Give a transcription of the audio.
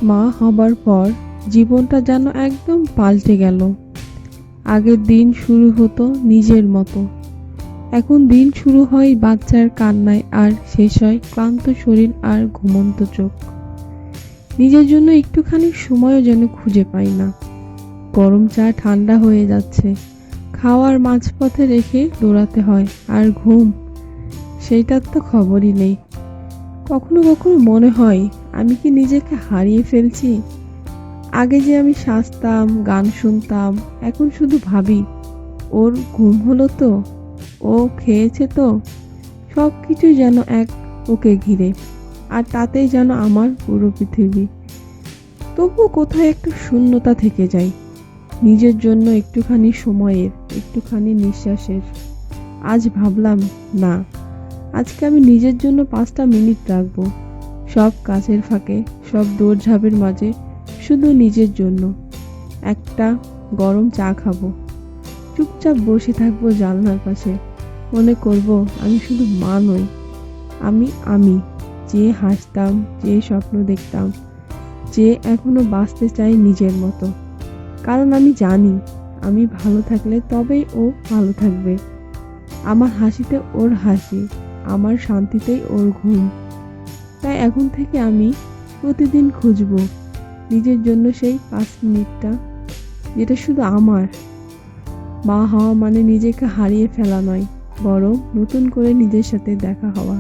মা হবার পর জীবনটা যেন একদম পাল্টে গেল। আগের দিন শুরু হতো নিজের মতো, এখন দিন শুরু হয় বাচ্চার কান্নায় আর শেষ হয় ক্লান্ত শরীর আর ঘুমন্ত চোখ। নিজের জন্য একটুখানি সময়ও যেন খুঁজে পাই না। গরম চা ঠান্ডা হয়ে যাচ্ছে, খাওয়ার মাঝপথে রেখে দৌড়াতে হয়, আর ঘুম, সেইটার তো খবরই নেই। কখনো কখনো মনে হয় আমি কি নিজেকে হারিয়ে ফেলছি। আগে যে আমি সাজতাম, গান শুনতাম, এখন শুধু ভাবি ওর ঘুম হলো তো, ও খেয়েছে তো। সব কিছুই যেন এক ওকে ঘিরে, আর তাতেই যেন আমার পুরো পৃথিবী। তবুও কোথায় একটু শূন্যতা থেকে যায়, নিজের জন্য একটুখানি সময়ের, একটুখানি নিঃশ্বাসের। আজ ভাবলাম, না, আজকে আমি নিজের জন্য 5টা মিনিট রাখবো। সব কাজের ফাঁকে, সব দৌড়ঝাঁপের মাঝে, শুধু নিজের জন্য একটা গরম চা খাবো, চুপচাপ বসে থাকবো জানলার পাশে। মনে করব আমি শুধু মা নই, আমি যে হাসতাম, যে স্বপ্ন দেখতাম, যে এখনো বাঁচতে চাই নিজের মতো। কারণ আমি জানি আমি ভালো থাকলে তবেই ও ভালো থাকবে। আমার হাসিতে ওর হাসি, আমার শান্তিতেই ওর ঘুম। তাই এখন থেকে আমি প্রতিদিন খুঁজবো নিজের জন্য সেই 5 মিনিটটা, যেটা শুধু আমার। মা হওয়া মানে নিজেকে হারিয়ে ফেলা নয়, বরং নতুন করে নিজের সাথে দেখা হওয়া।